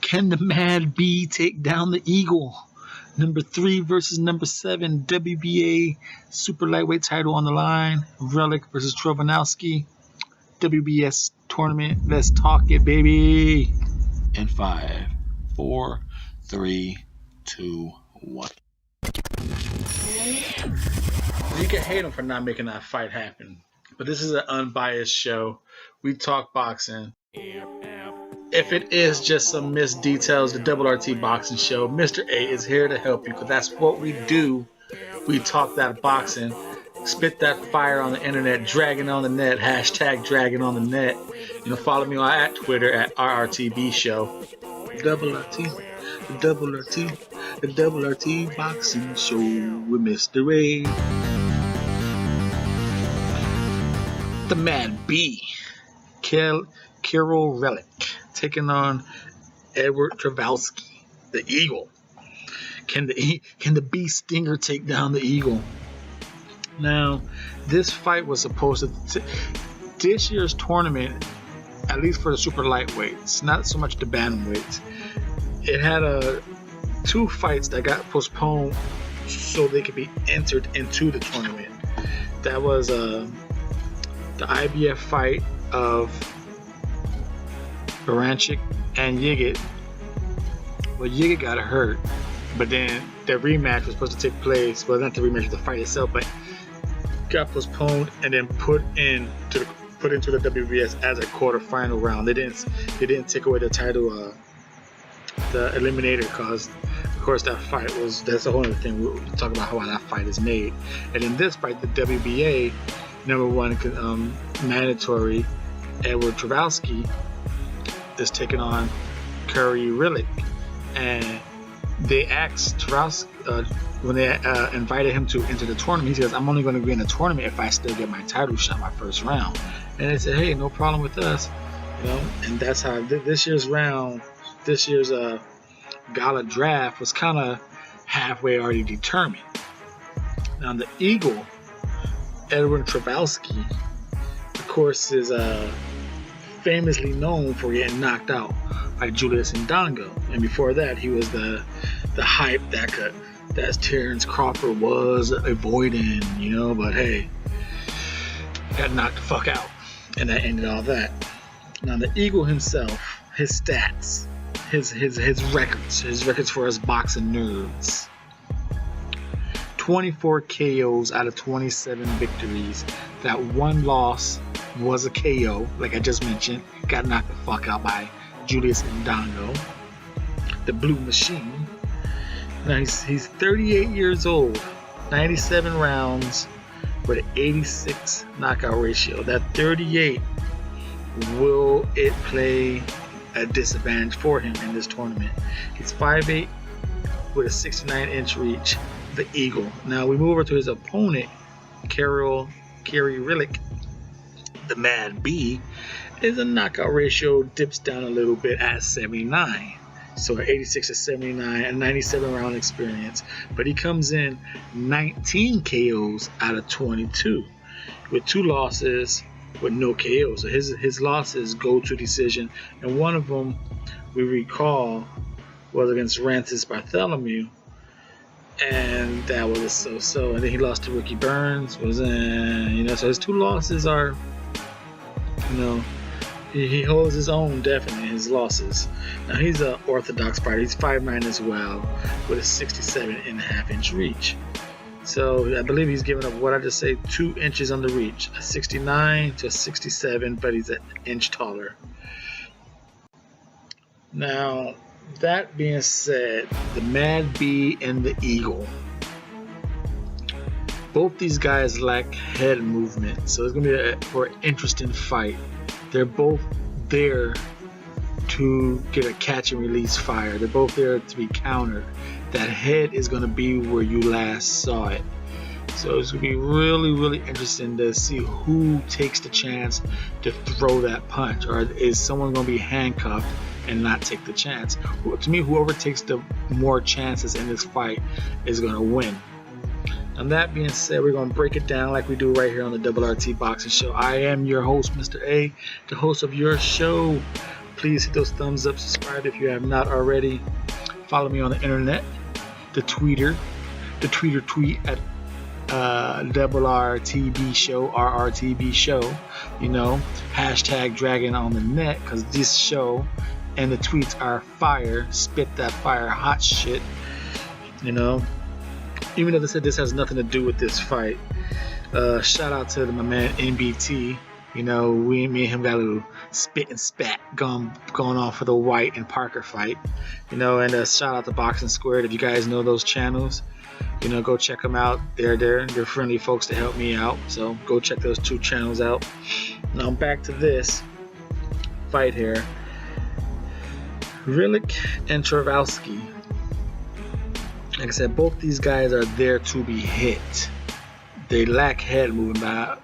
Can the Mad B take down the Eagle? Number 3 versus number 7. WBA super lightweight title on the line. Relikh versus Troyanovsky. WBS tournament. Let's talk it, baby. In 5, 4, 3, 2, 1. You can hate him for not making that fight happen, but this is an unbiased show. We talk boxing. If it is just some missed details, the Double RT Boxing Show, Mr. A is here to help you, because that's what we do. We talk that boxing, spit that fire on the internet, dragging on the net, hashtag dragging on the net. You know, follow me on at Twitter at RRTB Show. Double RT, the Double RT, the Double RT Boxing Show with Mr. A. The Mad B, Kiryl Relikh, taking on Eduard Troyanovsky, the Eagle. Can the Bee Stinger take down the Eagle? Now, this fight was supposed to this year's tournament, at least for the super lightweights, not so much the bantamweights. It had 2 fights that got postponed so they could be entered into the tournament. That was the IBF fight of Baranchik and Yigit. Well, Yigit got hurt, but then the rematch was supposed to take place. Well, not the rematch of the fight itself, but got postponed and then put into the WBS as a quarterfinal round. They didn't take away the title, the eliminator, because of course that's a whole other thing. We'll talk about how that fight is made. And in this fight, the WBA number 1 mandatory Eduard Troyanovsky is taking on Kiryl Relikh, and they asked Troyanovsky when they invited him to enter the tournament. He says, "I'm only going to be in the tournament if I still get my title shot my first round." And they said, "Hey, no problem with us," you know. And that's how this year's gala draft was kind of halfway already determined. Now the Eagle, Eduard Troyanovsky, of course, is famously known for getting knocked out by Julius Ndongo, and before that he was the hype that Terrence Crawford was avoiding, you know. But hey, got knocked the fuck out, and that ended all that. Now the Eagle himself, his stats, his records for us boxing nerds: 24 KOs out of 27 victories. That 1 loss was a KO, like I just mentioned. Got knocked the fuck out by Julius Ndongo, the Blue Machine. Now he's 38 years old, 97 rounds with an 86 knockout ratio. That 38, will it play a disadvantage for him in this tournament? He's 5'8" with a 69-inch reach, the Eagle. Now we move over to his opponent, Kiryl Relikh, the Mad B. His knockout ratio dips down a little bit at 79. So 86 to 79, a 97 round experience. But he comes in 19 KOs out of 22 with 2 losses with no KOs. So his losses go to decision, and one of them we recall was against Rancis Bartholomew, and that was a so-so. And then he lost to Ricky Burns. So his 2 losses are, you know, he holds his own definitely in his losses. Now he's an orthodox fighter. He's 5'9" as well with a 67.5-inch reach. So I believe he's given up, what I just say, 2 inches on the reach, a 69 to a 67, but he's an inch taller. Now that being said, the Mad B and the Eagle, both these guys lack head movement, so it's going to be an interesting fight. They're both there to get a catch and release fire. They're both there to be countered. That head is going to be where you last saw it. So it's going to be really, really interesting to see who takes the chance to throw that punch, or is someone going to be handcuffed and not take the chance. To me, whoever takes the more chances in this fight is going to win. And that being said, we're going to break it down like we do right here on the Double RT Boxing Show. I am your host, Mr. A, the host of your show, please hit those thumbs up, subscribe if you have not already. Follow me on the internet, the tweet at RRTB show, RRTB show, you know, hashtag dragon on the net, because this show and the tweets are fire, spit that fire hot shit, you know. Even though they said this has nothing to do with this fight, shout out to my man NBT. You know, me and him got a little spit and spat going on for the White and Parker fight. You know, and shout out to Boxing Squared. If you guys know those channels, you know, go check them out. They're friendly folks to help me out. So go check those 2 channels out. Now back to this fight here. Relikh and Troyanvsky. Like I said, both these guys are there to be hit. They lack head movement.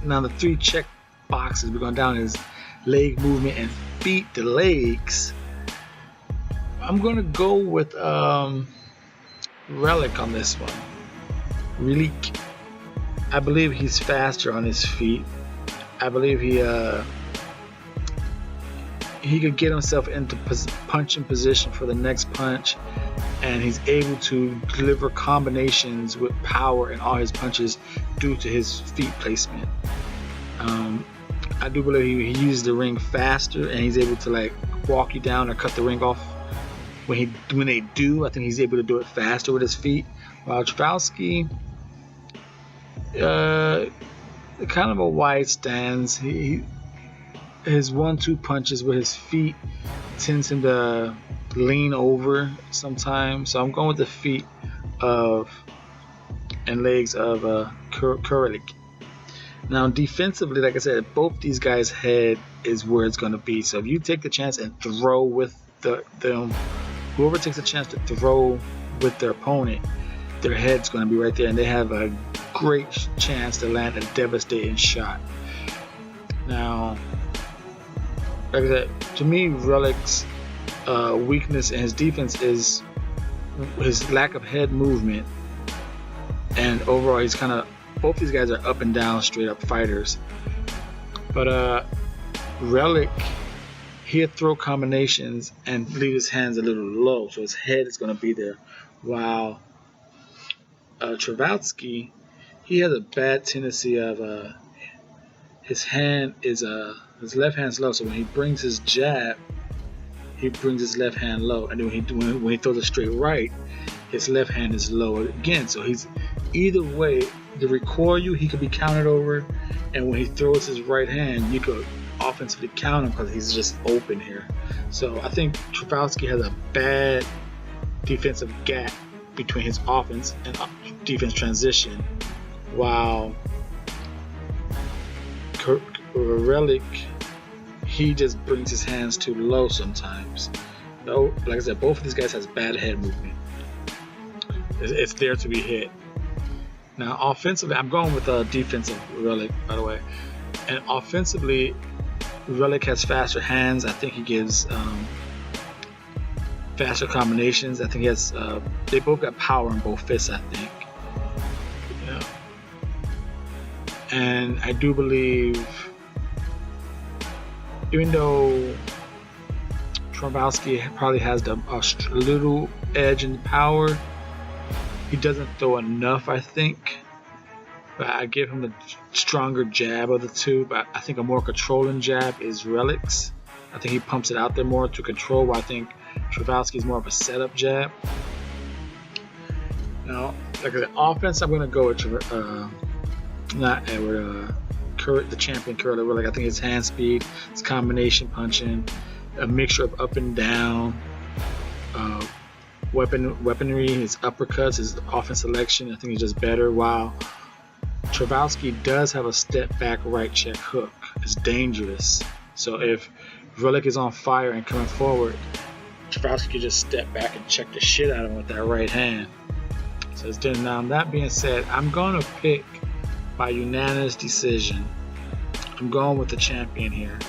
Now the 3 check boxes we're going down is leg movement and feet to legs. I'm going to go with Relikh on this one. Relikh. I believe he's faster on his feet. I believe he could get himself into punching position for the next punch, and he's able to deliver combinations with power in all his punches due to his feet placement. I do believe he uses the ring faster, and he's able to like walk you down or cut the ring off when they do. I think he's able to do it faster with his feet. While Troyanvsky, kind of a wide stance. His 1-2 punches with his feet tends him to lean over sometimes. So I'm going with the feet and legs of Kiryl. Now defensively, like I said, both these guys' head is where it's going to be. So if you take the chance and throw with them, whoever takes a chance to throw with their opponent, their head's going to be right there, and they have a great chance to land a devastating shot. Now, like I said, to me, Relikh's weakness in his defense is his lack of head movement, and overall he's kind of, both these guys are up and down straight up fighters, but Relikh, he'll throw combinations and leave his hands a little low, so his head is going to be there, while Troyanvsky, he has a bad tendency of his left hand's low, so when he brings his jab, he brings his left hand low, and then when he throws a straight right, his left hand is low again. So he's either way, to recoil you, he could be countered over, and when he throws his right hand, you could offensively count him because he's just open here. So I think Troyanvsky has a bad defensive gap between his offense and defense transition, while Relikh, he just brings his hands too low sometimes. No, like I said, both of these guys has bad head movement. It's there to be hit. Now offensively, I'm going with defensive Relikh, by the way. And offensively, Relikh has faster hands. I think he gives faster combinations. I think he has. They both got power in both fists, I think. Yeah. And I do believe, even though Troyanvsky probably has a little edge in power, he doesn't throw enough, I think. But I give him the stronger jab of the 2. But I think a more controlling jab is Relikh's. I think he pumps it out there more to control, while I think Troyanvsky is more of a setup jab. Now, like I said, offense, I'm going to go with not Eduard, the champion Kiryl. Relikh. I think his hand speed, his combination punching, a mixture of up and down, weaponry, his uppercuts, his offense selection, I think he's just better. While Troyanvsky does have a step back right check hook. It's dangerous. So if Relikh is on fire and coming forward, Troyanvsky can just step back and check the shit out of him with that right hand. So it's done. Now that being said, I'm going to pick by unanimous decision. I'm going with the champion here.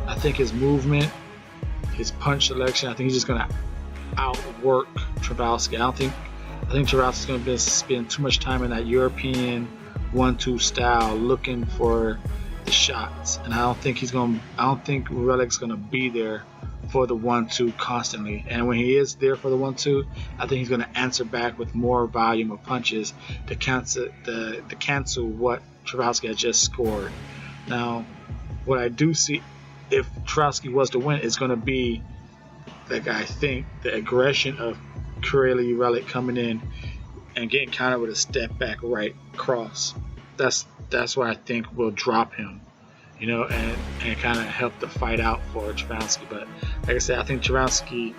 I think his movement, his punch selection, I think he's just going to outwork Troyanvsky. I think Troyanvsky's going to spend too much time in that European 1-2 style, looking for the shots, and I don't think Relikh's gonna be there for the 1-2 constantly. And when he is there for the 1-2, I think he's gonna answer back with more volume of punches to cancel what Troyanvsky has just scored. Now, what I do see, if Troyanvsky was to win, it's gonna be, like, I think the aggression of Relikh coming in and getting countered with a step back right cross. That's what I think will drop him, you know, and kind of help the fight out for Troyanvsky. But like I said, I think Troyanvsky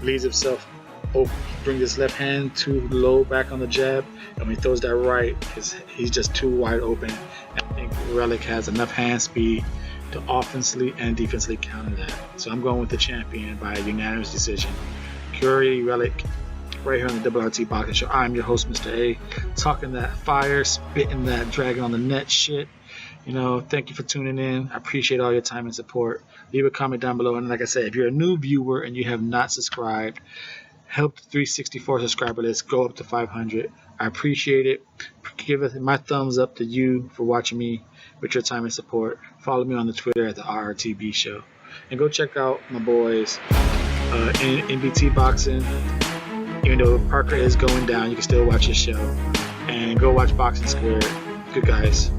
leaves himself open, brings his left hand too low back on the jab, and when he throws that right, he's just too wide open. And I think Relikh has enough hand speed to offensively and defensively counter that. So I'm going with the champion by a unanimous decision, Relikh, right here on the WRT Boxing Show. I'm your host, Mr. A, talking that fire, spitting that dragon on the net shit. You know, thank you for tuning in. I appreciate all your time and support. Leave a comment down below. And like I said, if you're a new viewer and you have not subscribed, help the 364 subscriber list go up to 500. I appreciate it. Give my thumbs up to you for watching me with your time and support. Follow me on the Twitter at the RRTB Show. And go check out my boys in NBT Boxing. Even though Parker is going down, you can still watch his show. And go watch Boxing Squared. Good guys.